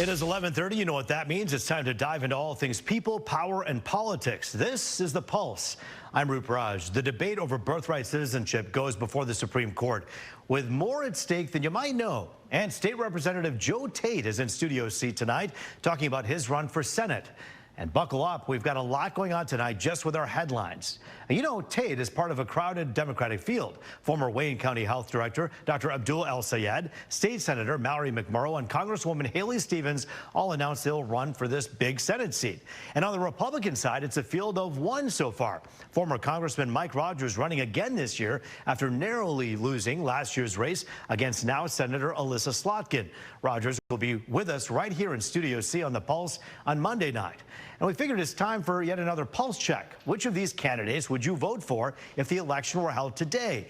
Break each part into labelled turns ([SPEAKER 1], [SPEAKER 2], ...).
[SPEAKER 1] It is 11:30. You know what that means. It's time to dive into all things people, power, and politics. This is The Pulse. I'm Roop Raj. The debate over birthright citizenship goes before the Supreme Court with more at stake than you might know. And State Representative Joe Tate is in Studio C tonight talking about his run for Senate. And buckle up, we've got a lot going on tonight just with our headlines. And you know, Tate is part of a crowded Democratic field. Former Wayne County Health Director Dr. Abdul El-Sayed, State Senator Mallory McMurrow, and Congresswoman Haley Stevens all announced they'll run for this big Senate seat. And on the Republican side, it's a field of one so far. Former Congressman Mike Rogers running again this year after narrowly losing last year's race against now Senator Alyssa Slotkin. Rogers will be with us right here in Studio C on The Pulse on Monday night. And we figured it's time for yet another pulse check. Which of these candidates would you vote for if the election were held today?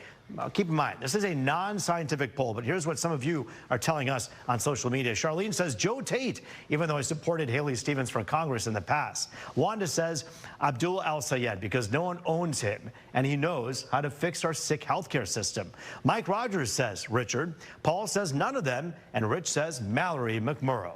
[SPEAKER 1] Keep in mind, this is a non-scientific poll, but here's what some of you are telling us on social media. Charlene says Joe Tate, even though I supported Haley Stevens for Congress in the past. Wanda says Abdul El-Sayed, because no one owns him, and he knows how to fix our sick healthcare system. Mike Rogers says Richard. Paul says none of them, and Rich says Mallory McMurrow.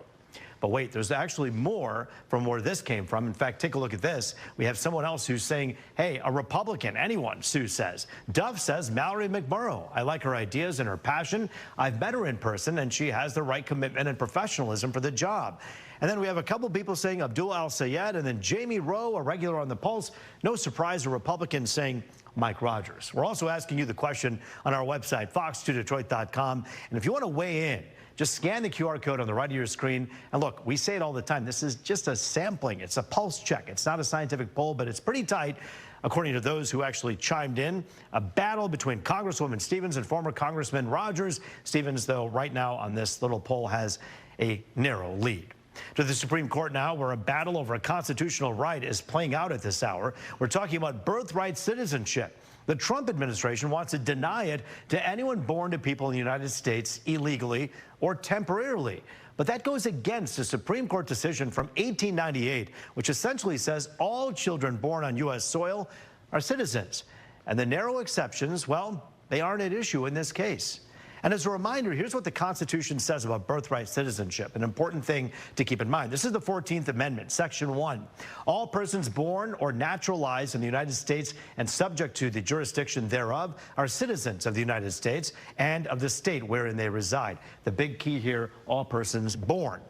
[SPEAKER 1] But wait, there's actually more from where this came from. In fact, take a look at this. We have someone else who's saying, hey, a Republican, anyone, Sue says. Dove says Mallory McMurrow. I like her ideas and her passion. I've met her in person, and she has the right commitment and professionalism for the job. And then we have a couple people saying Abdul El-Sayed, and then Jamie Rowe, a regular on The Pulse. No surprise, a Republican saying Mike Rogers. We're also asking you the question on our website, fox2detroit.com. And if you want to weigh in, just scan the QR code on the right of your screen. And look, we say it all the time. This is just a sampling. It's a pulse check. It's not a scientific poll, but it's pretty tight, according to those who actually chimed in. A battle between Congresswoman Stevens and former Congressman Rogers. Stevens, though, right now on this little poll has a narrow lead. To the Supreme Court now, where a battle over a constitutional right is playing out at this hour. We're talking about birthright citizenship. The Trump administration wants to deny it to anyone born to people in the United States illegally or temporarily. But that goes against a Supreme Court decision from 1898, which essentially says all children born on U.S. soil are citizens. And the narrow exceptions, well, they aren't at issue in this case. And as a reminder, here's what the Constitution says about birthright citizenship, an important thing to keep in mind. This is the 14th Amendment, Section 1. All persons born or naturalized in the United States and subject to the jurisdiction thereof are citizens of the United States and of the state wherein they reside. The big key here, all persons born.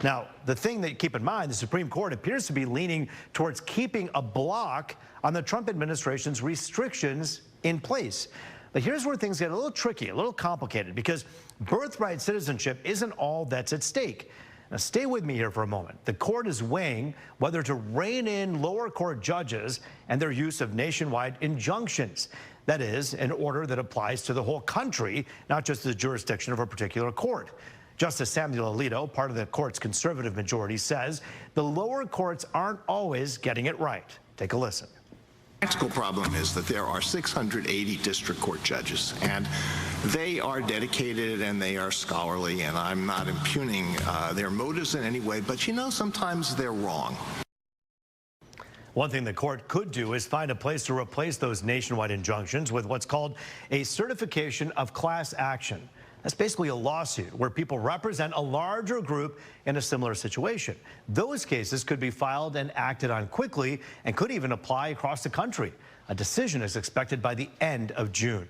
[SPEAKER 1] Now, the thing that keep in mind, the Supreme Court appears to be leaning towards keeping a block on the Trump administration's restrictions in place. But here's where things get a little tricky, a little complicated, because birthright citizenship isn't all that's at stake. Now, stay with me here for a moment. The court is weighing whether to rein in lower court judges and their use of nationwide injunctions. That is, an order that applies to the whole country, not just the jurisdiction of a particular court. Justice Samuel Alito, part of the court's conservative majority, says the lower courts aren't always getting it right. Take a listen.
[SPEAKER 2] The practical problem is that there are 680 district court judges, and they are dedicated and they are scholarly, and I'm not impugning their motives in any way, but you know, sometimes they're wrong.
[SPEAKER 1] One thing the court could do is find a place to replace those nationwide injunctions with what's called a certification of class action. That's basically a lawsuit where people represent a larger group in a similar situation. Those cases could be filed and acted on quickly and could even apply across the country. A decision is expected by the end of June.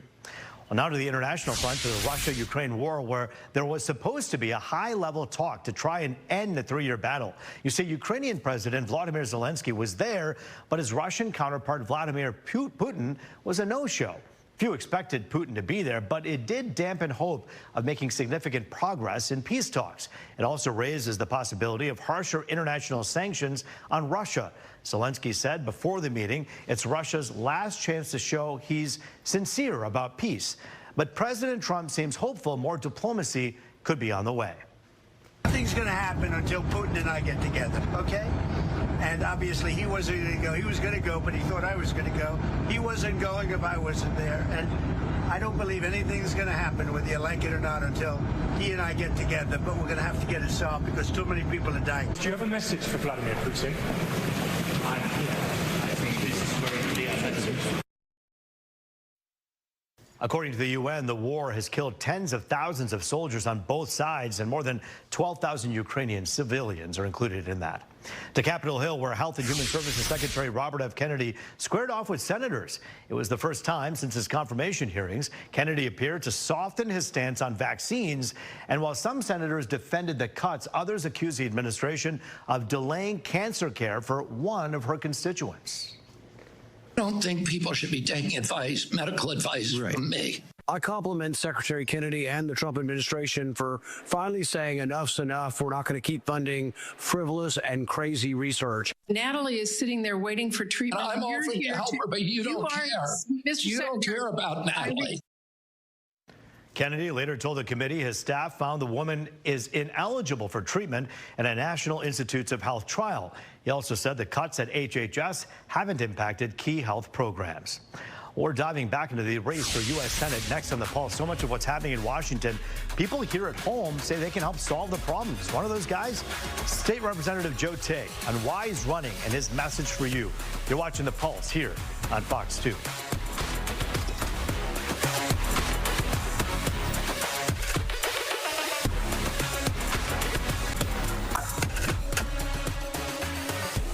[SPEAKER 1] Well, now to the international front, to the Russia-Ukraine war, where there was supposed to be a high-level talk to try and end the three-year battle. You see, Ukrainian President Vladimir Zelensky was there, but his Russian counterpart Vladimir Putin was a no-show. Few expected Putin to be there, but it did dampen hope of making significant progress in peace talks. It also raises the possibility of harsher international sanctions on Russia. Zelensky said before the meeting it's Russia's last chance to show he's sincere about peace. But President Trump seems hopeful more diplomacy could be on the way.
[SPEAKER 3] Nothing's going to happen until Putin and I get together, okay? And obviously he wasn't going to go. He was going to go, but he thought I was going to go. He wasn't going if I wasn't there. And I don't believe anything's going to happen, whether you like it or not, until he and I get together. But we're going to have to get it solved because too many people are dying.
[SPEAKER 4] Do you have a message for Vladimir Putin?
[SPEAKER 5] I think this is where the
[SPEAKER 1] According to the UN, the war has killed tens of thousands of soldiers on both sides, and more than 12,000 Ukrainian civilians are included in that. To Capitol Hill, where Health and Human Services Secretary Robert F. Kennedy squared off with senators. It was the first time since his confirmation hearings. Kennedy appeared to soften his stance on vaccines, and while some senators defended the cuts, others accused the administration of delaying cancer care for one of her constituents.
[SPEAKER 5] I don't think people should be taking advice, medical advice from me.
[SPEAKER 6] I compliment Secretary Kennedy and the Trump administration for finally saying enough's enough. We're not going to keep funding frivolous and crazy research.
[SPEAKER 7] Natalie is sitting there waiting for treatment.
[SPEAKER 5] I'm offering to help her, but you don't care. You don't care about Natalie.
[SPEAKER 1] Kennedy later told the committee his staff found the woman is ineligible for treatment in a National Institutes of Health trial. He also said the cuts at HHS haven't impacted key health programs. We're diving back into the race for U.S. Senate next on The Pulse. So much of what's happening in Washington, people here at home say they can help solve the problems. One of those guys, State Representative Joe Tate, on why he's running and his message for you. You're watching The Pulse here on Fox 2.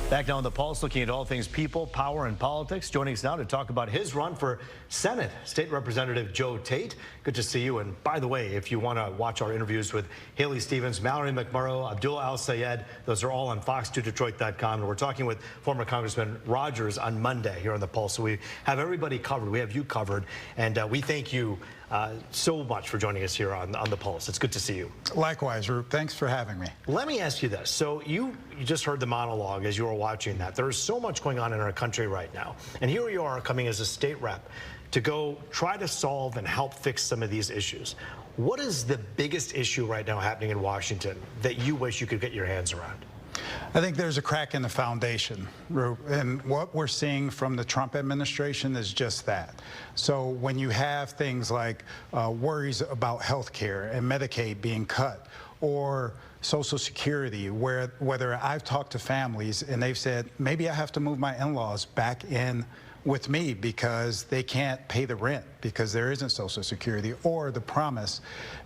[SPEAKER 1] Back now on The Pulse, looking at all things people, power, and politics. Joining us now to talk about his run for Senate, State Representative Joe Tate. Good to see you. And by the way, if you want to watch our interviews with Haley Stevens, Mallory McMurrow, Abdul Al-Sayed, those are all on fox2detroit.com. And we're talking with former Congressman Rogers on Monday here on The Pulse. So we have everybody covered. We have you covered. And we thank you so much for joining us here on The Pulse. It's good to see you.
[SPEAKER 8] Likewise, Roop. Thanks for having me.
[SPEAKER 1] Let me ask you this. So you just heard the monologue as you were watching that. There is so much going on in our country right now. And here you are coming as a state rep to go try to solve and help fix some of these issues. What is the biggest issue right now happening in Washington that you wish you could get your hands around?
[SPEAKER 8] I think there's a crack in the foundation, Roop, and what we're seeing from the Trump administration is just that. So when you have things like worries about health care and Medicaid being cut, or Social Security, whether I've talked to families and they've said, maybe I have to move my in-laws back in with me because they can't pay the rent because there isn't Social Security, or the promise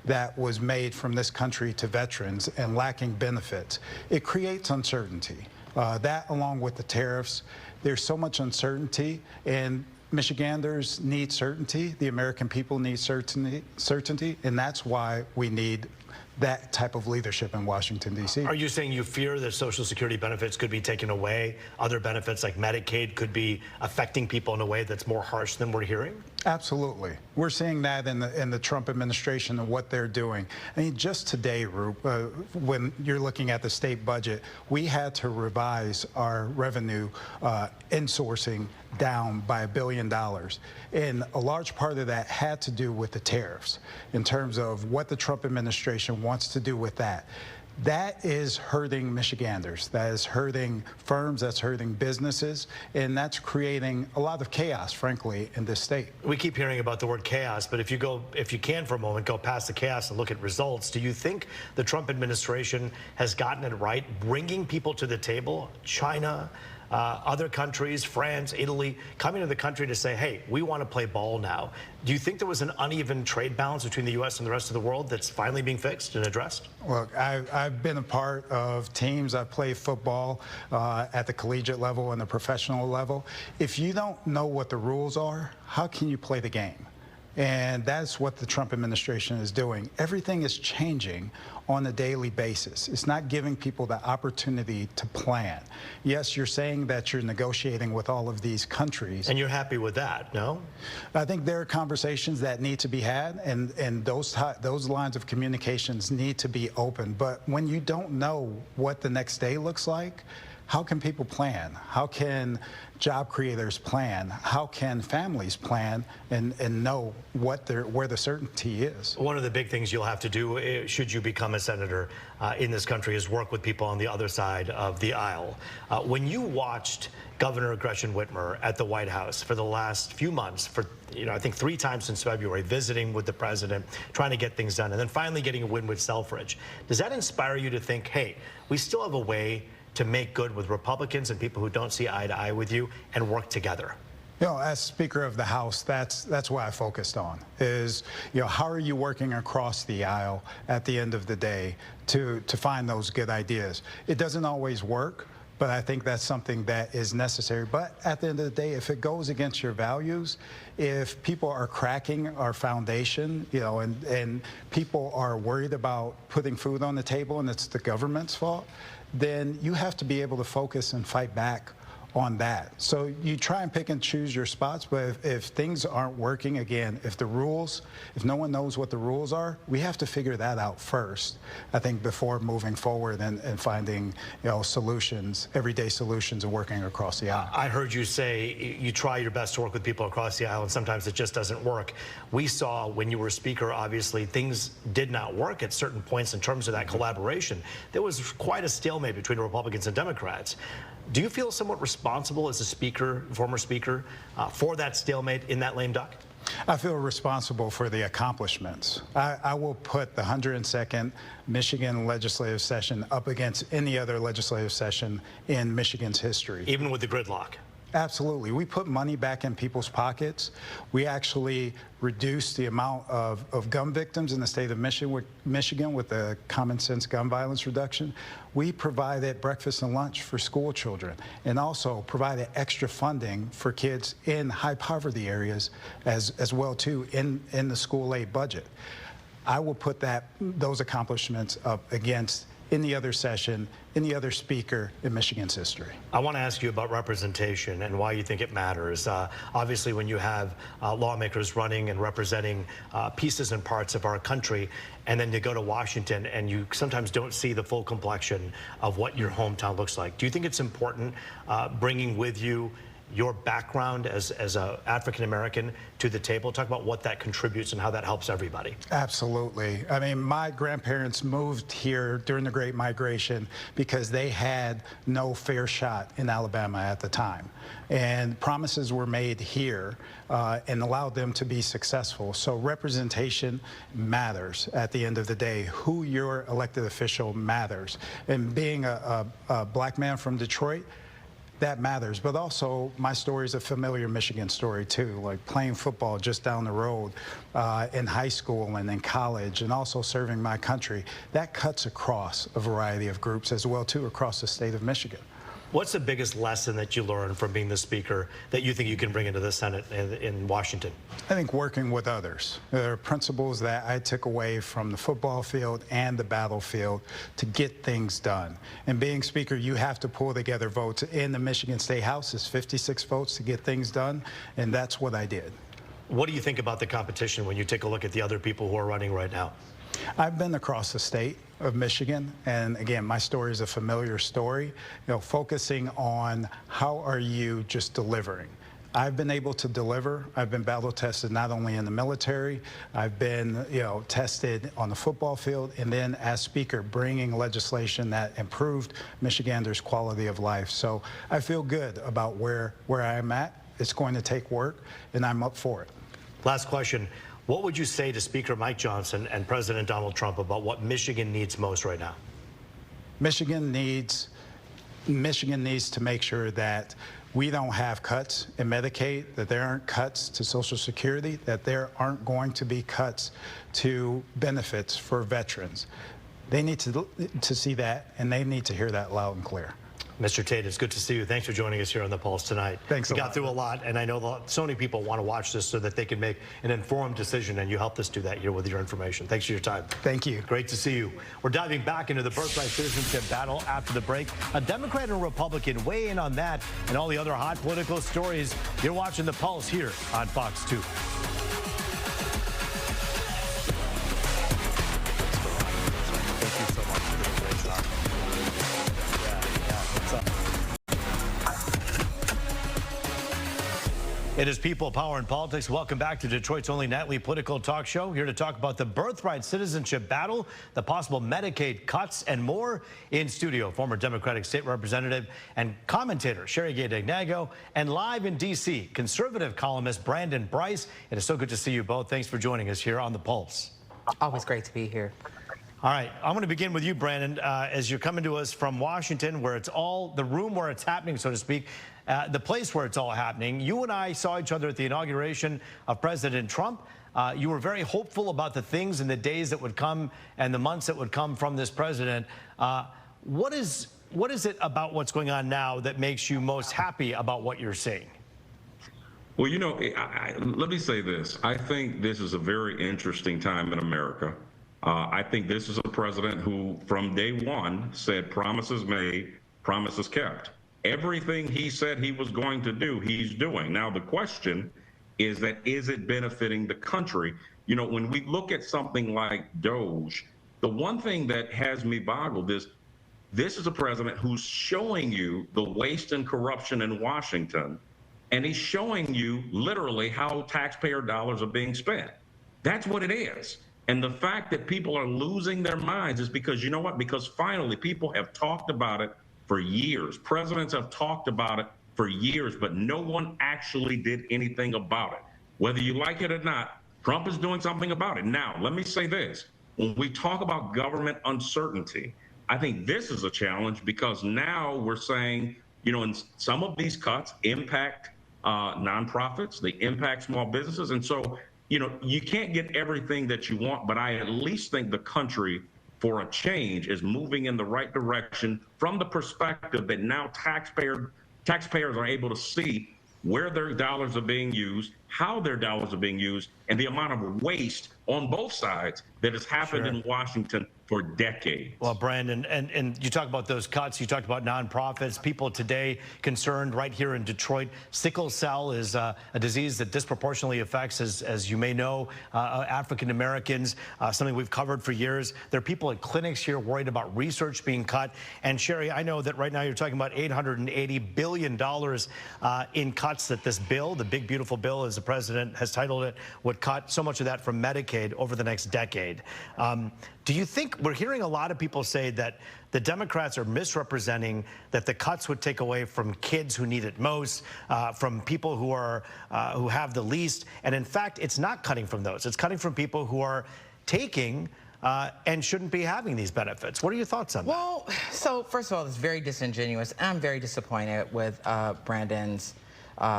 [SPEAKER 8] that was made from this country to veterans and lacking benefits. It creates uncertainty. That, along with the tariffs, there's so much uncertainty, and Michiganders need certainty. The American people need certainty, and that's why we need that type of leadership in Washington, D.C.
[SPEAKER 1] Are you saying you fear that Social Security benefits could be taken away? Other benefits like Medicaid could be affecting people in a way that's more harsh than we're hearing?
[SPEAKER 8] Absolutely. We're seeing that in the Trump administration and what they're doing. I mean, just today, Roop, when you're looking at the state budget, we had to revise our revenue insourcing down by $1 billion. And a large part of that had to do with the tariffs in terms of what the Trump administration wants to do with that. That is hurting Michiganders. That is hurting firms. That's hurting businesses. And that's creating a lot of chaos, frankly, in this state.
[SPEAKER 1] We keep hearing about the word chaos, but if you can for a moment, go past the chaos and look at results. Do you think the Trump administration has gotten it right, bringing people to the table, China, other countries, France, Italy, coming to the country to say, hey, we want to play ball now? Do you think there was an uneven trade balance between the U.S. and the rest of the world that's finally being fixed and addressed?
[SPEAKER 8] Look, I've been a part of teams. I've played football at the collegiate level and the professional level. If you don't know what the rules are, how can you play the game? And that's what the Trump administration is doing. Everything is changing on a daily basis. It's not giving people the opportunity to plan. Yes, you're saying that you're negotiating with all of these countries.
[SPEAKER 1] And you're happy with that, no?
[SPEAKER 8] I think there are conversations that need to be had, and those lines of communications need to be open. But when you don't know what the next day looks like, how can people plan? How can job creators plan? How can families plan and know where the certainty is?
[SPEAKER 1] One of the big things you'll have to do, should you become a senator in this country, is work with people on the other side of the aisle. When you watched Governor Gretchen Whitmer at the White House for the last few months, for I think 3 times since February, visiting with the president, trying to get things done, and then finally getting a win with Selfridge, does that inspire you to think, hey, we still have a way to make good with Republicans and people who don't see eye to eye with you and work together?
[SPEAKER 8] You know, as Speaker of the House, that's what I focused on is, you know, how are you working across the aisle at the end of the day to find those good ideas? It doesn't always work, but I think that's something that is necessary. But at the end of the day, if it goes against your values, if people are cracking our foundation, you know, and people are worried about putting food on the table and it's the government's fault, then you have to be able to focus and fight back on that. So you try and pick and choose your spots, but if things aren't working, again, if no one knows what the rules are, we have to figure that out first, I think, before moving forward and finding, you know, solutions, everyday solutions and working across the aisle.
[SPEAKER 1] I heard you say you try your best to work with people across the aisle, and sometimes it just doesn't work. We saw when you were Speaker, obviously, things did not work at certain points in terms of that collaboration. There was quite a stalemate between Republicans and Democrats. Do you feel somewhat responsible as a speaker, former speaker, for that stalemate in that lame duck?
[SPEAKER 8] I feel responsible for the accomplishments. I will put the 102nd Michigan legislative session up against any other legislative session in Michigan's history.
[SPEAKER 1] Even with the gridlock?
[SPEAKER 8] Absolutely. We put money back in people's pockets. We actually reduced the amount of gun victims in the state of Michigan with the common sense gun violence reduction. We provided breakfast and lunch for school children and also provided extra funding for kids in high poverty areas as well too in the school aid budget. I will put those accomplishments up against any other session, any other speaker in Michigan's history.
[SPEAKER 1] I want to ask you about representation and why you think it matters. Obviously, when you have lawmakers running and representing pieces and parts of our country, and then you go to Washington and you sometimes don't see the full complexion of what your hometown looks like. Do you think it's important bringing with you your background as an African-American to the table? Talk about what that contributes and how that helps everybody.
[SPEAKER 8] Absolutely. I mean, my grandparents moved here during the Great Migration because they had no fair shot in Alabama at the time. And promises were made here and allowed them to be successful. So representation matters at the end of the day. Who your elected official matters. And being a black man from Detroit, that matters, but also my story is a familiar Michigan story too, like playing football just down the road in high school and in college, and also serving my country. That cuts across a variety of groups as well too across the state of Michigan.
[SPEAKER 1] What's the biggest lesson that you learned from being the speaker that you think you can bring into the Senate in Washington?
[SPEAKER 8] I think working with others. There are principles that I took away from the football field and the battlefield to get things done. And being speaker, you have to pull together votes. In the Michigan State House, it's 56 votes to get things done, and that's what I did. What
[SPEAKER 1] do you think about the competition when you take a look at the other people who are running right now?
[SPEAKER 8] I've been across the state of Michigan, and again, my story is a familiar story, focusing on how are you just delivering. I've been able to deliver. I've been battle tested not only in the military, I've been tested on the football field, and then as speaker bringing legislation that improved Michiganders' quality of life. So I feel good about where I'm at. It's going to take work, and I'm up for it.
[SPEAKER 1] Last question. What would you say to Speaker Mike Johnson and President Donald Trump about what Michigan needs most right now?
[SPEAKER 8] Michigan needs to make sure that we don't have cuts in Medicaid, that there aren't cuts to Social Security, that there aren't going to be cuts to benefits for veterans. They need to see that, and they need to hear that loud and clear.
[SPEAKER 1] Mr. Tate, it's good to see you. Thanks for joining us here on The Pulse tonight.
[SPEAKER 8] Thanks a lot.
[SPEAKER 1] We got through a lot, and I know so many people want to watch this so that they can make an informed decision, and you helped us do that here with your information. Thanks for your time.
[SPEAKER 8] Thank you.
[SPEAKER 1] Great to see you. We're diving back into the birthright citizenship battle after the break. A Democrat and a Republican weigh in on that and all the other hot political stories. You're watching The Pulse here on Fox 2. It is People, Power, and Politics. Welcome back to Detroit's only nightly political talk show. Here to talk about the birthright citizenship battle, the possible Medicaid cuts, and more. In studio, former Democratic State Representative and commentator Sherry Gay Degnago, and live in D.C., conservative columnist Brandon Bryce. It is so good to see you both. Thanks for joining us here on The Pulse.
[SPEAKER 9] Always great to be here.
[SPEAKER 1] All right, I'm going to begin with you, Brandon, as you're coming to us from Washington, where it's all the room where it's happening, so to speak. the place where it's all happening. You and I saw each other at the inauguration of President Trump. You were very hopeful about the things and the days that would come and the months that would come from this president. What is it about what's going on now that makes you most happy about what you're seeing?
[SPEAKER 9] Well, you know, let me say this. I think this is a very interesting time in America. I think this is a president who, from day one, said promises made, promises kept. Everything he said he was going to do, he's doing. Now, the question is it benefiting the country? You know, when we look at something like DOGE, the one thing that has me boggled is this is a president who's showing you the waste and corruption in Washington, and he's showing you literally how taxpayer dollars are being spent. That's what it is. And the fact that people are losing their minds is because, you know what? Because finally people have talked about it for years. Presidents have talked about it for years, but no one actually did anything about it. Whether you like it or not, Trump is doing something about it. Now, let me say this. When we talk about government uncertainty, I think this is a challenge because now we're saying, you know, and some of these cuts impact nonprofits, they impact small businesses. And so, you know, you can't get everything that you want, but I at least think the country, for a change, is moving in the right direction from the perspective that now taxpayers are able to see where their dollars are being used, how their dollars are being used, and the amount of waste on both sides that has happened in Washington for decades.
[SPEAKER 1] Well, Brandon, and you talk about those cuts, you talked about nonprofits, people today concerned right here in Detroit. Sickle cell is a disease that disproportionately affects, as you may know, African Americans, something we've covered for years. There are people at clinics here worried about research being cut. And Sherry, I know that right now you're talking about $880 billion in cuts that this bill, the big beautiful bill, as the president has titled it, would cut so much of that from Medicaid over the next decade. Do you think, we're hearing a lot of people say that the Democrats are misrepresenting that the cuts would take away from kids who need it most, from people who have the least, and in fact, it's not cutting from those. It's cutting from people who are taking and shouldn't be having these benefits. What are your thoughts on that?
[SPEAKER 10] Well, so first of all, it's very disingenuous. I'm very disappointed with Brandon's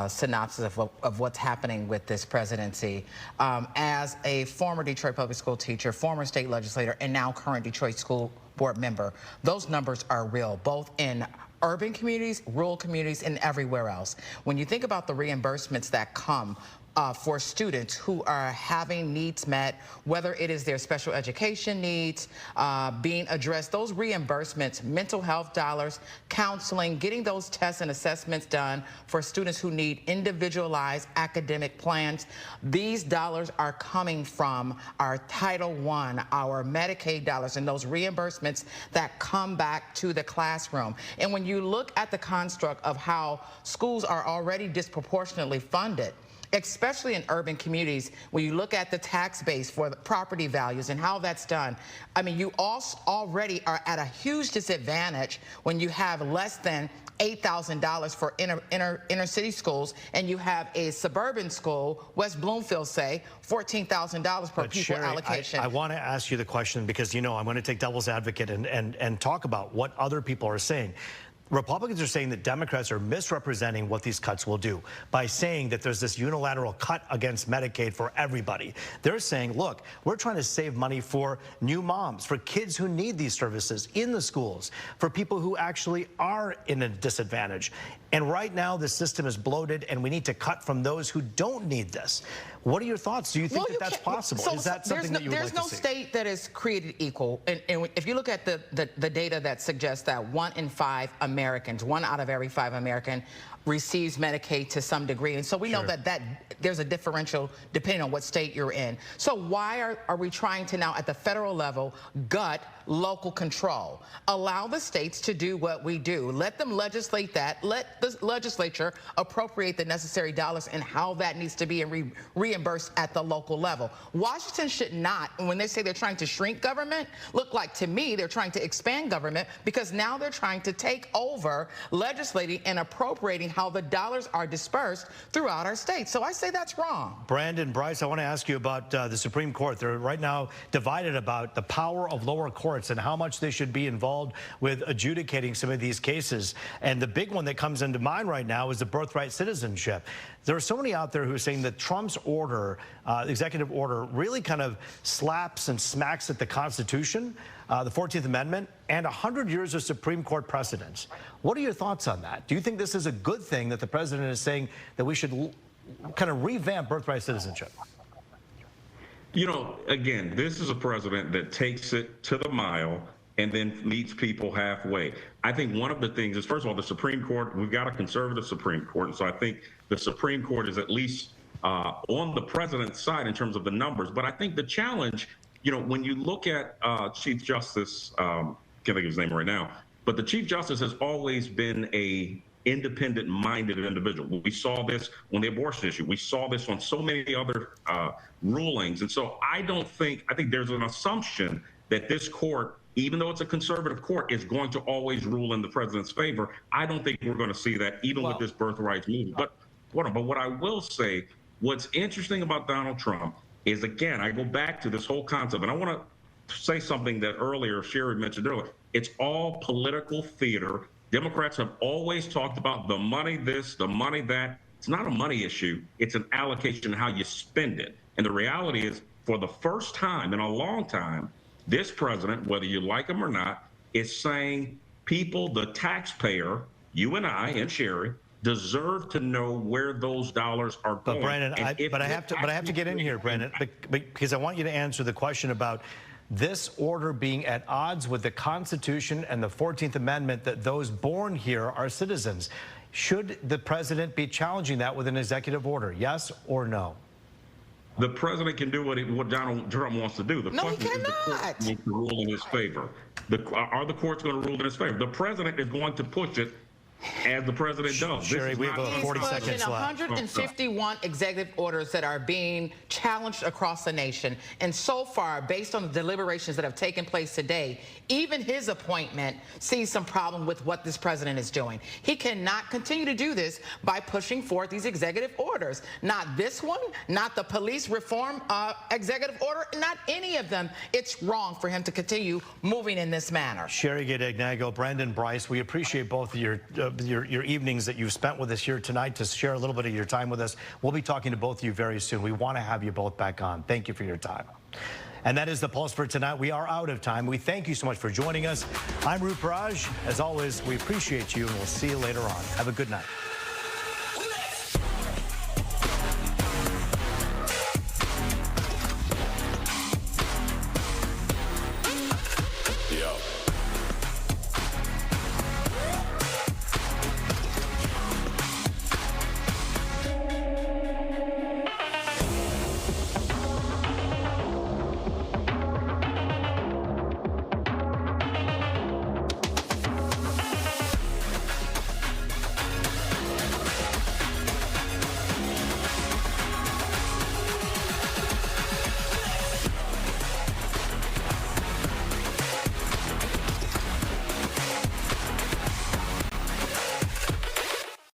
[SPEAKER 10] synopsis of what's happening with this presidency. As a former Detroit public school teacher, former state legislator, and now current Detroit school board member, those numbers are real, both in urban communities, rural communities, and everywhere else. When you think about the reimbursements that come for students who are having needs met, whether it is their special education needs being addressed, those reimbursements, mental health dollars, counseling, getting those tests and assessments done for students who need individualized academic plans, these dollars are coming from our Title I, our Medicaid dollars, and those reimbursements that come back to the classroom. And when you look at the construct of how schools are already disproportionately funded, especially in urban communities, when you look at the tax base for the property values and how that's done, I mean, you also already are at a huge disadvantage when you have less than $8,000 for inner city schools, and you have a suburban school, West Bloomfield, say, $14,000 per pupil
[SPEAKER 1] Sherry,
[SPEAKER 10] allocation.
[SPEAKER 1] I want to ask you the question because, you know, I'm going to take devil's advocate and talk about what other people are saying. Republicans are saying that Democrats are misrepresenting what these cuts will do by saying that there's this unilateral cut against Medicaid for everybody. They're saying, look, we're trying to save money for new moms, for kids who need these services in the schools, for people who actually are in a disadvantage. And right now, the system is bloated, and we need to cut from those who don't need this. What are your thoughts? Do you think that that's possible? Is that something that you would like to see?
[SPEAKER 10] There's no state that is created equal. And if you look at the data that suggests that 1 in 5 Americans, 1 out of every 5 Americans, receives Medicaid to some degree. And so we know that there's a differential depending on what state you're in. So why are we trying to now, at the federal level, gut local control? Allow the states to do what we do. Let them legislate that. Let the legislature appropriate the necessary dollars and how that needs to be reimbursed at the local level. Washington should not, when they say they're trying to shrink government, look like, to me, they're trying to expand government, because now they're trying to take over legislating and appropriating how the dollars are dispersed throughout our state. So I say that's wrong.
[SPEAKER 1] Brandon, Bryce, I want to ask you about the Supreme Court. They're right now divided about the power of lower courts courts and how much they should be involved with adjudicating some of these cases. And the big one that comes into mind right now is the birthright citizenship. There are so many out there who are saying that Trump's order, executive order, really kind of slaps and smacks at the Constitution, the 14th Amendment, and 100 years of Supreme Court precedents. What are your thoughts on that? Do you think this is a good thing that the president is saying that we should kind of revamp birthright citizenship?
[SPEAKER 9] You know, again, this is a president that takes it to the mile and then meets people halfway. I think one of the things is, first of all, the Supreme Court, we've got a conservative Supreme Court, and so I think the Supreme Court is at least on the president's side in terms of the numbers. But I think the challenge, you know, when you look at Chief Justice, can't think of his name right now, but the Chief Justice has always been a independent-minded individual. We saw this on the abortion issue. We saw this on so many other rulings. And so I think there's an assumption that this court, even though it's a conservative court, is going to always rule in the president's favor. I don't think we're going to see that even with this birthright movement. But what I will say, what's interesting about Donald Trump is, again, I go back to this whole concept, and I want to say something that earlier Sherry mentioned earlier. It's all political theater. Democrats have always talked about the money this, the money that. It's not a money issue. It's an allocation of how you spend it. And the reality is, for the first time in a long time, this president, whether you like him or not, is saying people, the taxpayer, you and I and Sherry, deserve to know where those dollars are going.
[SPEAKER 1] But Brandon, I have to get in here, Brandon, because I want you to answer the question about this order being at odds with the Constitution and the 14th Amendment, that those born here are citizens. Should the president be challenging that with an executive order? Yes or no?
[SPEAKER 9] The president can do what Donald Trump wants to do. The
[SPEAKER 10] No, he
[SPEAKER 9] question is, the court
[SPEAKER 10] cannot.
[SPEAKER 9] needs to rule in his favor. Are the courts going to rule in his favor? The president is going to push it as the president does.
[SPEAKER 1] Sherry, we have 40
[SPEAKER 10] He's
[SPEAKER 1] seconds
[SPEAKER 10] pushing
[SPEAKER 1] left.
[SPEAKER 10] 151 executive orders that are being challenged across the nation. And so far, based on the deliberations that have taken place today, even his appointment sees some problem with what this president is doing. He cannot continue to do this by pushing forth these executive orders. Not this one, not the police reform executive order, not any of them. It's wrong for him to continue moving in this manner.
[SPEAKER 1] Sherry Gade-Agnago, Brandon Bryce, we appreciate both of your evenings that you've spent with us here tonight to share a little bit of your time with us. We'll be talking to both of you very soon. We want to have you both back on. Thank you for your time. And that is the Pulse for tonight. We are out of time. We thank you so much for joining us. I'm Rup Raj. As always, we appreciate you, and we'll see you later on. Have a good night.